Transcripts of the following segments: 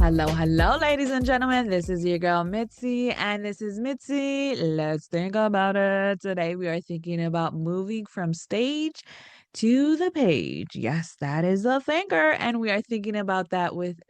Hello, ladies and gentlemen. This is your girl Mitzi, and this is Mitzi. Let's think about it. Today, we are thinking about moving from stage to the page. Yes, that is a thinker, and we are thinking about that with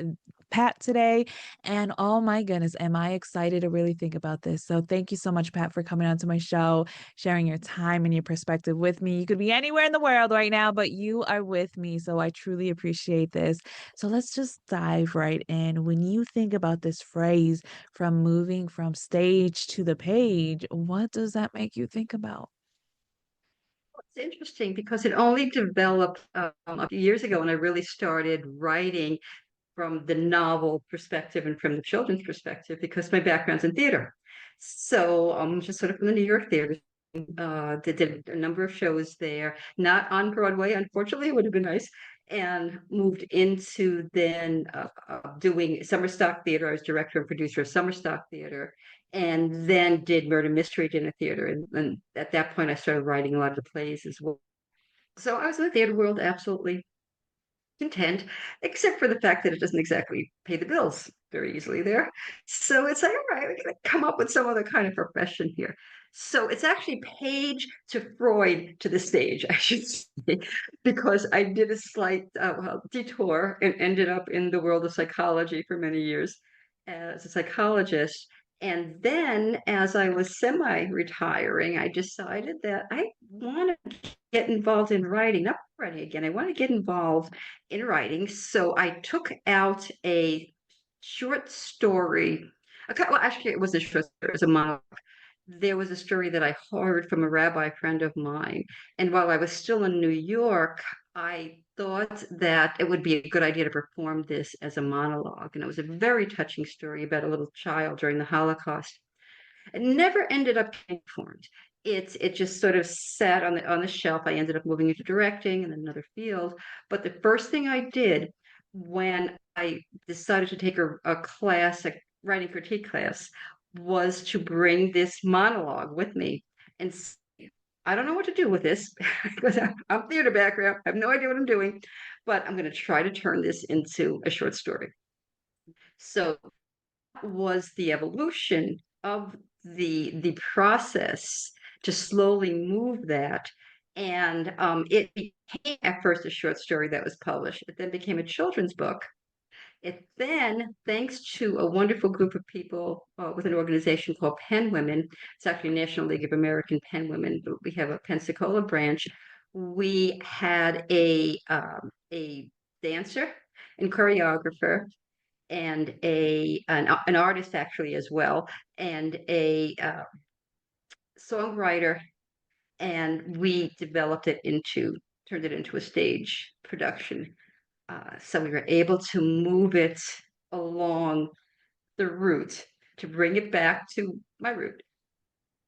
Pat today. And oh my goodness, am I excited to really think about this? So, thank you so much, Pat, for coming on to my show, sharing your time and your perspective with me. You could be anywhere in the world right now, but you are with me. So, I truly appreciate this. So let's just dive right in. When you think about this phrase from moving from stage to the page, what does that make you think about? It's interesting because it only developed a few years ago when I really started writing from the novel perspective and from the children's perspective because my background's in theater. So just sort of from the New York theater, did a number of shows there, not on Broadway, unfortunately, it would have been nice, and moved into then doing summer stock theater. I was director and producer of summer stock theater, and then did murder mystery dinner theater. And at that point, I started writing a lot of the plays as well. So I was in the theater world absolutely content, except for the fact that it doesn't exactly pay the bills very easily there. So it's like, all right, we're going to come up with some other kind of profession here. So it's actually page to Freud to the stage, I should say, because I did a slight detour and ended up in the world of psychology for many years as a psychologist. And then, as I was semi retiring, I decided that I want to get involved in writing, not writing again. I want to get involved in writing. So I took out a short story. Well, actually, it was a short story, it was a monologue. There was a story that I heard from a rabbi friend of mine. And while I was still in New York, I thought that it would be a good idea to perform this as a monologue. And it was a very touching story about a little child during the Holocaust. It never ended up getting performed. It just sort of sat on the shelf. I ended up moving into directing in another field. But the first thing I did when I decided to take a class, a writing critique class, was to bring this monologue with me. And I don't know what to do with this because I'm theater background. I have no idea what I'm doing, but I'm going to try to turn this into a short story. So was the evolution of the process to slowly move that. And it became at first a short story that was published. It then became a children's book. It then, thanks to a wonderful group of people with an organization called Pen Women, it's actually National League of American Pen Women, but we have a Pensacola branch. We had a dancer and choreographer and an artist actually as well, and a songwriter, and we developed it into turned it into a stage production. So we were able to move it along the route to bring it back to my root.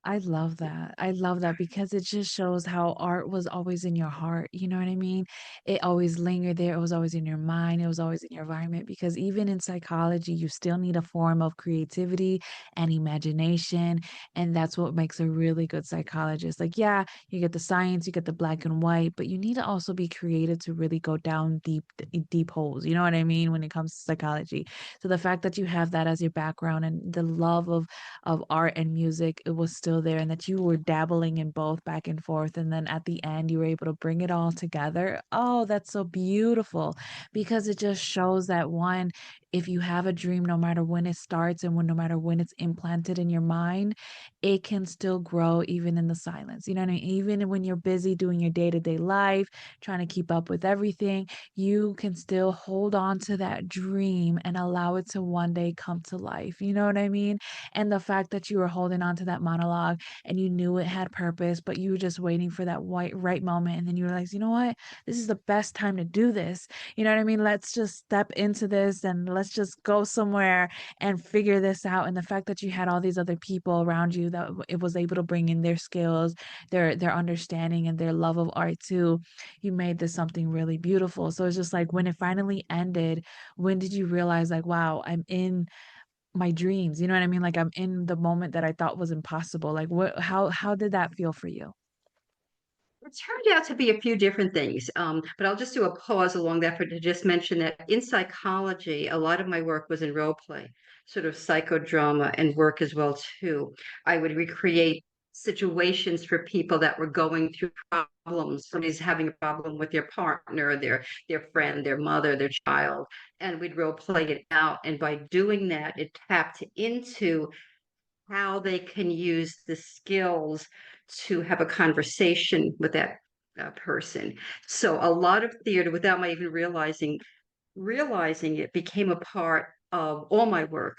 I love that. I love that because it just shows how art was always in your heart. You know what I mean? It always lingered there. It was always in your mind. It was always in your environment because even in psychology, you still need a form of creativity and imagination. And that's what makes a really good psychologist. Like, yeah, you get the science, you get the black and white, but you need to also be creative to really go down deep holes. You know what I mean? When it comes to psychology. So the fact that you have that as your background and the love of art and music, it was still there, and that you were dabbling in both back and forth. And then at the end, you were able to bring it all together. Oh, that's so beautiful because it just shows that one, if you have a dream, no matter when it starts and no matter when it's implanted in your mind, it can still grow even in the silence. You know what I mean? Even when you're busy doing your day to day life, trying to keep up with everything, you can still hold on to that dream and allow it to one day come to life. You know what I mean? And the fact that you were holding on to that monologue and you knew it had purpose, but you were just waiting for that right moment. And then you realize, you know what? This is the best time to do this. You know what I mean? Let's just step into this and let's just go somewhere and figure this out. And the fact that you had all these other people around you that it was able to bring in their skills, their understanding and their love of art too, you made this something really beautiful. So it's just like when it finally ended, when did you realize like, wow, I'm in my dreams, you know what I mean? Like I'm in the moment that I thought was impossible. Like how did that feel for you? It turned out to be a few different things, but I'll just do a pause along that for to just mention that in psychology, a lot of my work was in role play, sort of psychodrama and work as well too. I would recreate situations for people that were going through problems. Somebody's having a problem with their partner, their friend, their mother, their child, and we'd role play it out. And by doing that, it tapped into how they can use the skills to have a conversation with that person. So a lot of theater, without my even realizing it, became a part of all my work,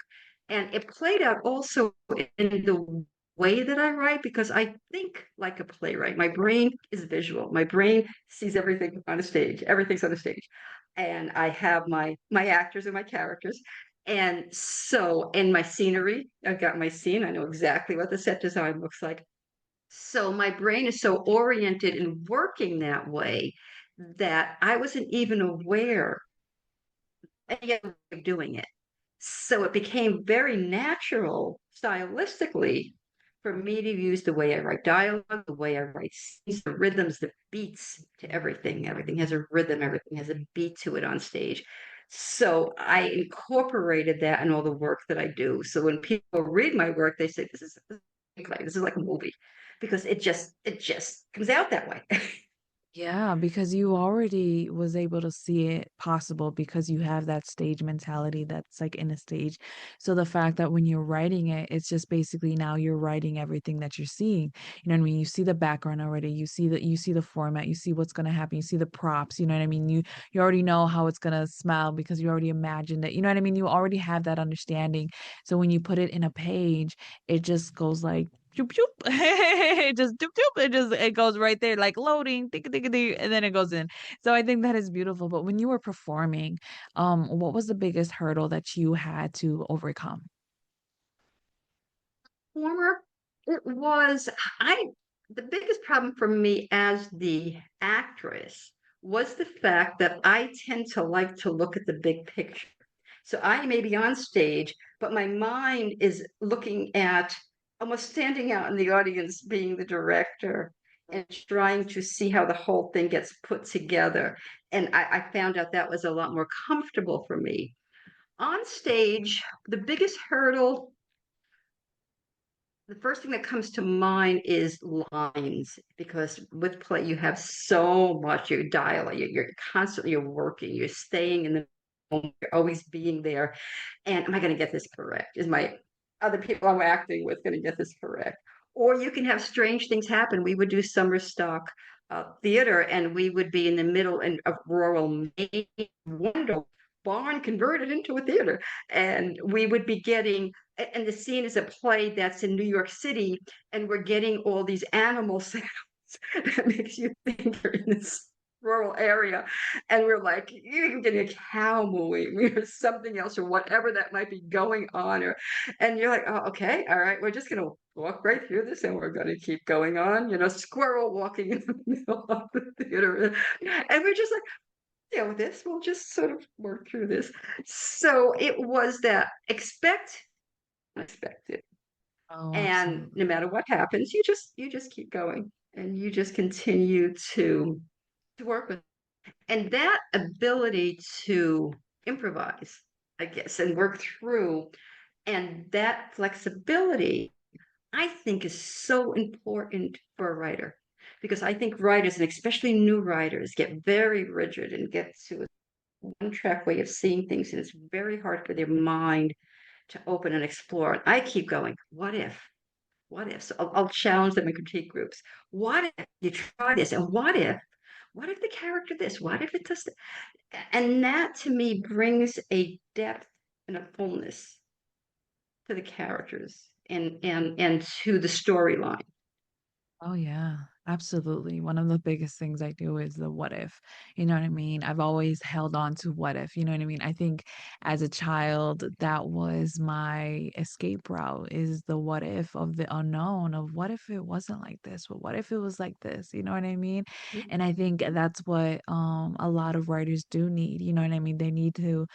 and it played out also in the way that I write because I think like a playwright. My brain is visual. My brain sees everything on a stage. Everything's on a stage, and I have my actors and my characters, and so in my scenery, I've got my scene. I know exactly what the set design looks like. So my brain is so oriented in working that way that I wasn't even aware any other way of doing it. So it became very natural stylistically for me to use the way I write dialogue, the way I write scenes, the rhythms, the beats to everything. Everything has a rhythm, everything has a beat to it on stage. So I incorporated that in all the work that I do. So when people read my work, they say, this is like a movie because it just comes out that way. Yeah, because you already was able to see it possible because you have that stage mentality that's like in a stage. So the fact that when you're writing it, it's just basically now you're writing everything that you're seeing. You know what I mean? You see the background already. You see the format, you see what's gonna happen, you see the props, you know what I mean? You already know how it's gonna smell because you already imagined it. You know what I mean? You already have that understanding. So when you put it in a page, it just goes like Choop choop. It just doop doop. It goes right there, like loading, tick tick tick, and then it goes in. So I think that is beautiful. But when you were performing, what was the biggest hurdle that you had to overcome? Former, it was I the biggest problem for me as the actress was the fact that I tend to like to look at the big picture. So I may be on stage, but my mind is looking at almost standing out in the audience, being the director and trying to see how the whole thing gets put together. And I found out that was a lot more comfortable for me. On stage, the biggest hurdle, the first thing that comes to mind is lines because with play you have so much your dialogue. You're constantly you're working, you're staying in the moment, you're always being there. And am I going to get this correct? Is my other people I'm acting with going to get this correct? Or you can have strange things happen. We would do summer stock theater, and we would be in the middle of rural Maine, wonderful barn converted into a theater, and we would be getting and the scene is a play that's in New York City, and we're getting all these animal sounds that makes you think you're in this rural area. And we're like, you're even getting a cow mooing or something else, or whatever that might be going on. And you're like, oh, okay, all right, we're just gonna walk right through this and we're gonna keep going on, squirrel walking in the middle of the theater. And we're just like, deal with this. We'll just sort of work through this. So it was that expect unexpected. Oh, And no absolutely. matter what happens, you just keep going and you just continue to work with. And that ability to improvise, I guess, and work through and that flexibility, I think is so important for a writer because I think writers, and especially new writers, get very rigid and get to a one track way of seeing things, and it's very hard for their mind to open and explore. And I keep going, what if? What if? So I'll challenge them in critique groups. What if you try this? And what if? What if the character this? What if it does that? And that to me brings a depth and a fullness to the characters and to the storyline. Oh, yeah, absolutely. One of the biggest things I do is the what if. You know what I mean? I've always held on to what if. You know what I mean? I think as a child, that was my escape route is the what if of the unknown of what if it wasn't like this? But what if it was like this? You know what I mean? And I think that's what a lot of writers do need. You know what I mean? They need to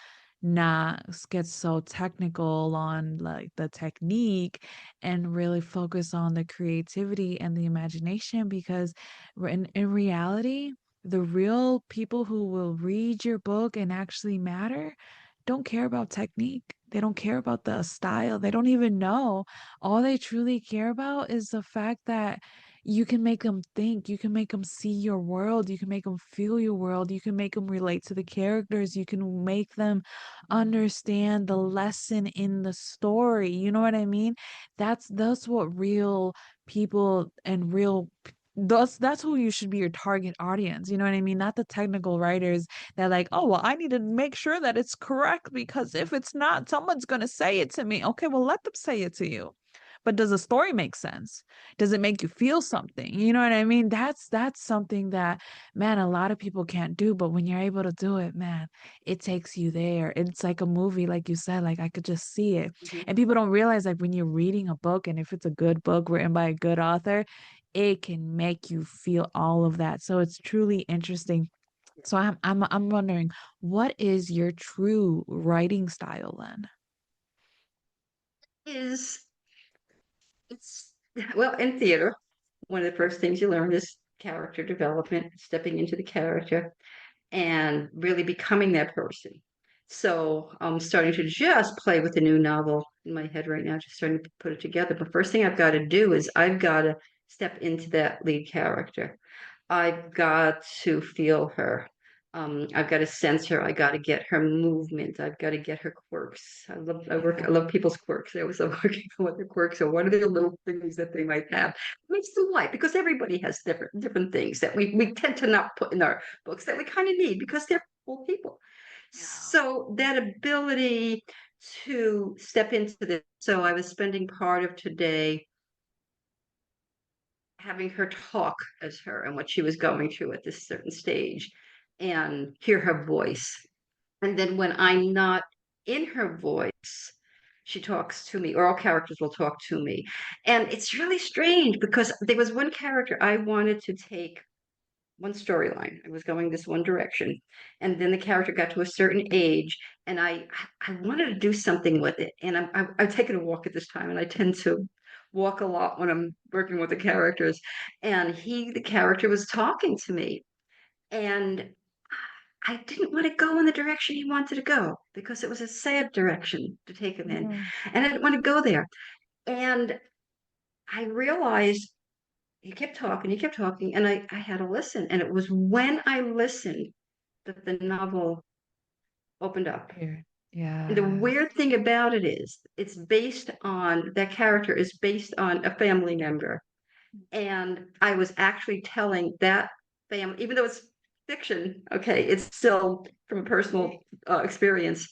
not get so technical on like the technique and really focus on the creativity and the imagination because in reality, the real people who will read your book and actually matter don't care about technique. They don't care about the style. They don't even know. All they truly care about is the fact that you can make them think, you can make them see your world, you can make them feel your world, you can make them relate to the characters, you can make them understand the lesson in the story. You know what I mean? That's what real people and that's who you should be your target audience. You know what I mean? Not the technical writers that like, oh, well, I need to make sure that it's correct because if it's not, someone's going to say it to me. Okay, well, let them say it to you. But does the story make sense? Does it make you feel something? You know what I mean? That's something that, man, a lot of people can't do. But when you're able to do it, man, it takes you there. It's like a movie, like you said, like I could just see it. Mhm. And people don't realize like when you're reading a book and if it's a good book written by a good author, it can make you feel all of that. So it's truly interesting. So I'm wondering, what is your true writing style then? Is it's well, in theater, one of the first things you learn is character development, stepping into the character and really becoming that person. So I'm starting to just play with the new novel in my head right now, just starting to put it together. But first thing I've got to do is I've got to step into that lead character. I've got to feel her. I've got to sense her. I got to get her movement. I've got to get her quirks. I Yeah. love people's quirks. I always love working on what their quirks are. What are the little things that they might have? Makes them light because everybody has different things that we tend to not put in our books that we kind of need because they're full people. Yeah. So that ability to step into this. So I was spending part of today having her talk as her and what she was going through at this certain stage and hear her voice. And then when I'm not in her voice, she talks to me, or all characters will talk to me. And it's really strange because there was one character I wanted to take one storyline. I was going this one direction. And then the character got to a certain age and I wanted to do something with it. And I'm taking a walk at this time and I tend to walk a lot when I'm working with the characters. And the character was talking to me and I didn't want to go in the direction he wanted to go because it was a sad direction to take him in. Mm. And I didn't want to go there. And I realized he kept talking, and I had to listen. And it was when I listened that the novel opened up. Here. And the Yes. weird thing about it is, it's based on that character is based on a family member. And I was actually telling that family, even though it's fiction, okay, it's still from a personal experience,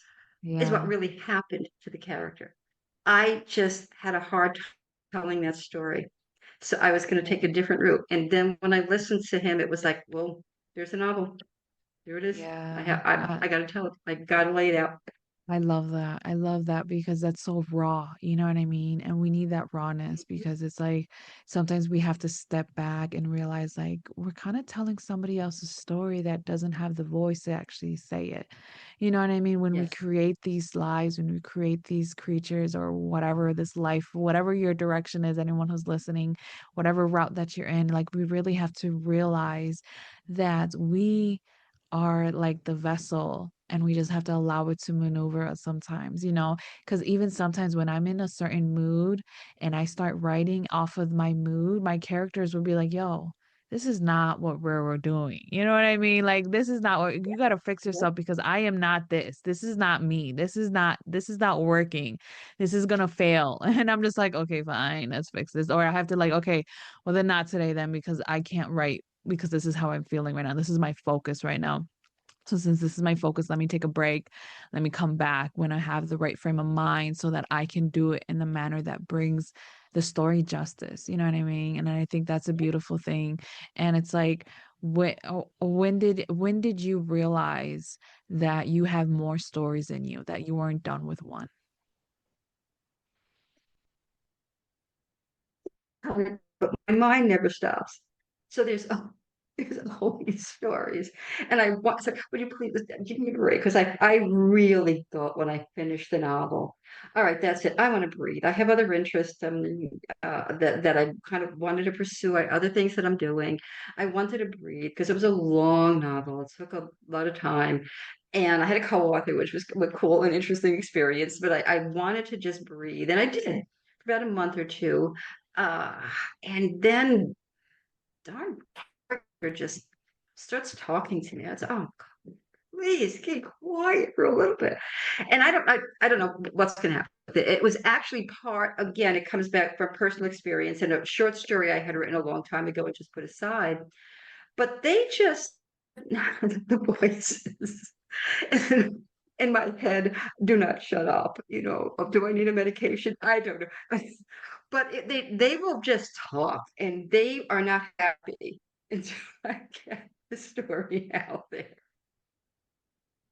is what Yeah. really happened to the character. I just had a hard time telling that story. So I was going to take a different route. And then when I listened to him, it was like, well, there's a novel. There it is. Yeah. I got to tell it. I got to lay it out. I love that. I love that because that's so raw. You know what I mean? And we need that rawness because it's like sometimes we have to step back and realize like we're kind of telling somebody else's story that doesn't have the voice to actually say it. You know what I mean? When we Yes. create these lives, when we create these creatures or whatever this life, whatever your direction is, anyone who's listening, whatever route that you're in, like we really have to realize that we are like the vessel and we just have to allow it to maneuver us sometimes, you know? Because even sometimes when I'm in a certain mood and I start writing off of my mood, my characters will be like, yo, this is not what we're doing. You know what I mean? Like this is not what you got to fix Yep. yourself because I am not this. This is not me. This is not working. This is gonna fail. And I'm just like, okay, fine, let's fix this. Or I have to like, okay, well then not today then because I can't write because this is how I'm feeling right now. This is my focus right now. So since this is my focus, let me take a break. Let me come back when I have the right frame of mind so that I can do it in the manner that brings the story justice. You know what I mean? And I think that's a beautiful thing. And it's like when did you realize that you have more stories in you, that you weren't done with one? But my mind never stops. So there's There's all these stories. And I want, so would you please give me a break? Because I really thought when I finished the novel, all right, that's it. I want to breathe. I have other interests that I kind of wanted to pursue, other things that I'm doing. I wanted to breathe because it was a long novel. It took a lot of time. And I had a co-author, which was a cool and interesting experience, but I wanted to just breathe. And I did for about a month or two. Uh, and then darn character just starts talking to me. I was, oh, please keep quiet for a little bit. And I don't know what's going to happen with it. It was actually part, again, it comes back from personal experience and a short story I had written a long time ago and just put aside. But they just, the voices in my head do not shut up. Do I need a medication? I don't know. But they will just talk and they are not happy until I get the story out there. It's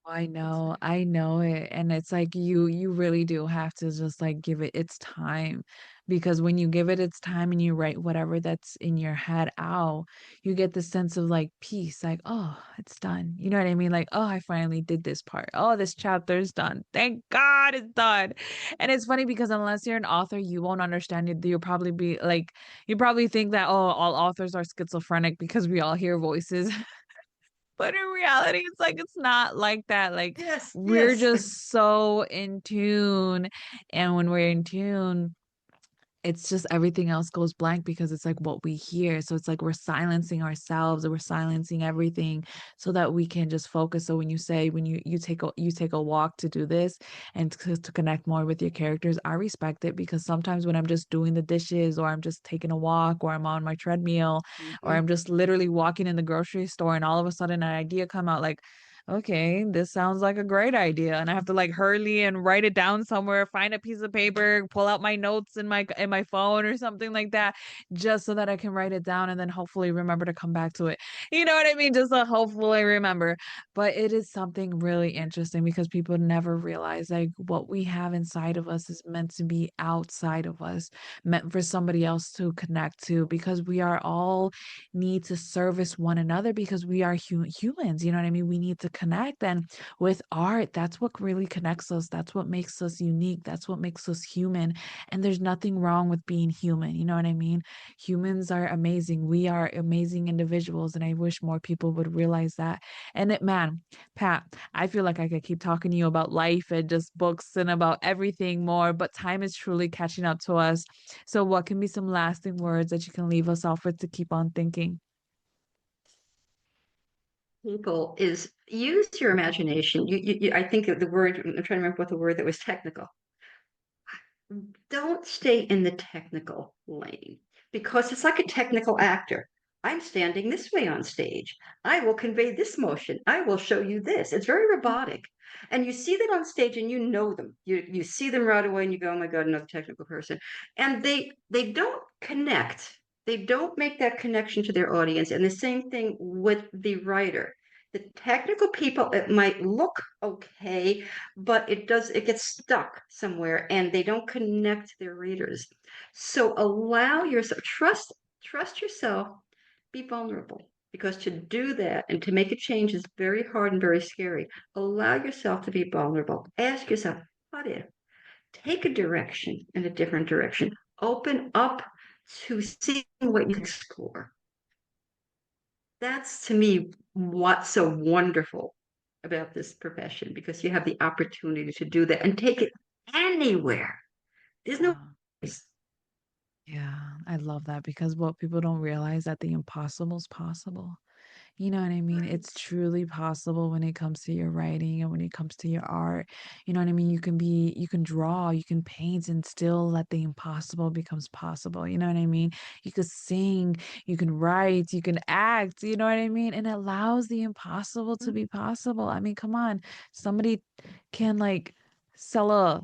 I know it, and it's like you really do have to just, like, give it its time, because when you give it its time and you write whatever that's in your head out, you get the sense of, like, peace, like, "Oh, it's done." You know what I mean? Like, "Oh, I finally did this part. Oh, this chapter is done. Thank God it's done." And it's funny because unless you're an author, you won't understand it. You'll probably be like you probably think that, "Oh, all authors are schizophrenic because we all hear voices." But in reality, it's like it's not like that, like, yes, we're yes. just so in tune, and when we're in tune, it's just everything else goes blank because it's like what we hear. So it's like we're silencing ourselves and we're silencing everything so that we can just focus. So when you say when you take a walk to do this and to connect more with your characters, I respect it because sometimes when I'm just doing the dishes or I'm just taking a walk or I'm on my treadmill or I'm Mhm. just literally walking in the grocery store and all of a sudden an idea come out like okay, this sounds like a great idea. And I have to like hurry and write it down somewhere, find a piece of paper, pull out my notes in my phone or something like that, just so that I can write it down and then hopefully remember to come back to it. You know what I mean? Just to hopefully remember. But it is something really interesting because people never realize like what we have inside of us is meant to be outside of us, meant for somebody else to connect to because we are all need to service one another because we are humans, you know what I mean? We need to connect. And with art, that's what really connects us. That's what makes us unique. That's what makes us human. And there's nothing wrong with being human. You know what I mean? Humans are amazing. We are amazing individuals. And I wish more people would realize that. And man, Pat, I feel like I could keep talking to you about life and just books and about everything more, but time is truly catching up to us. So, what can be some lasting words that you can leave us off with to keep on thinking? People is use your imagination. I think the word, I'm trying to remember what the word that was technical. Don't stay in the technical lane because it's like a technical actor. I'm standing this way on stage. I will convey this motion. I will show you this. It's very robotic. And you see that on stage and you know them. You see them right away and you go, oh my God, another technical person. And they don't connect. They don't make that connection to their audience. And the same thing with the writer. The technical people, it might look okay, but it gets stuck somewhere and they don't connect their readers. So allow yourself, trust yourself, be vulnerable. Because to do that and to make a change is very hard and very scary. Allow yourself to be vulnerable. Ask yourself, what if? Take a direction in a different direction. Open up to seeing what you explore. That's to me what's so wonderful about this profession because you have the opportunity to do that and take it anywhere. There's no Yeah. Yeah, I love that because what people don't realize that the impossible is possible. You know what I mean? right. It's truly possible when it comes to your writing and when it comes to your art. You know what I mean? You can draw, you can paint and still let the impossible becomes possible. You know what I mean? You could sing, you can write, you can act, you know what I mean? And it allows the impossible to be possible. I mean, come on. Somebody can like sell a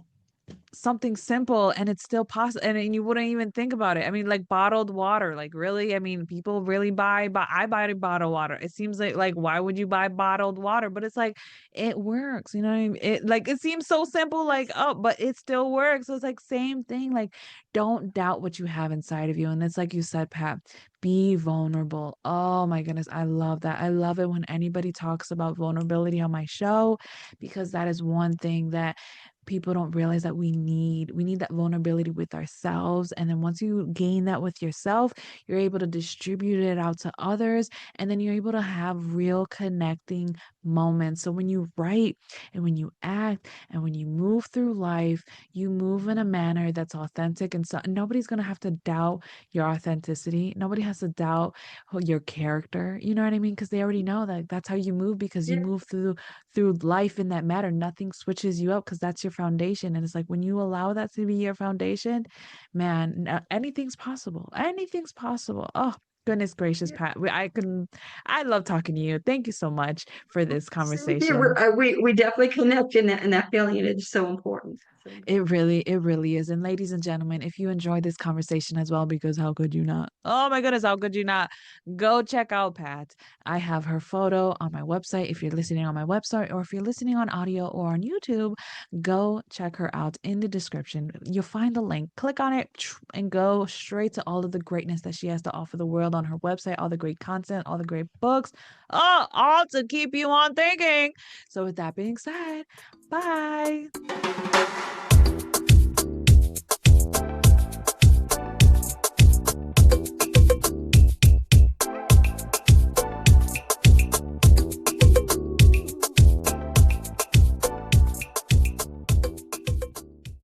something simple and it's still possible and you wouldn't even think about it. I mean, like bottled water, like really? I mean, people really but I buy bottled water. It seems like why would you buy bottled water? But it's like it works, you know what I mean? It like it seems so simple, like, oh, but it still works. So it's like same thing. Like, don't doubt what you have inside of you. And it's like you said, Pat, be vulnerable. Oh my goodness, I love that. I love it when anybody talks about vulnerability on my show because that is one thing that people don't realize that we need that vulnerability with ourselves, and then once you gain that with yourself, you're able to distribute it out to others, and then you're able to have real connecting moments. So when you write and when you act and when you move through life, you move in a manner that's authentic, and so nobody's going to have to doubt your authenticity. Nobody has to doubt your character, you know what I mean? Because they already know that that's how you move, because you Yeah, move through life in that matter. Nothing switches you up because that's your foundation. And it's like when you allow that to be your foundation, man, anything's possible. Anything's possible. Oh, goodness gracious, yeah. Pat. I love talking to you. Thank you so much for this Same here. We're, conversation. we definitely connect in that feeling, and it's so important. So important. It really is. And ladies and gentlemen, if you enjoyed this conversation as well, because how could you not? Oh my goodness, how could you not? Go check out Pat. I have her photo on my website. If you're listening on my website, or if you're listening on audio or on YouTube, go check her out in the description. You'll find the link. Click on it and go straight to all of the greatness that she has to offer the world on her website, all the great content, all the great books. Oh, all to keep you on thinking. So with that being said, bye.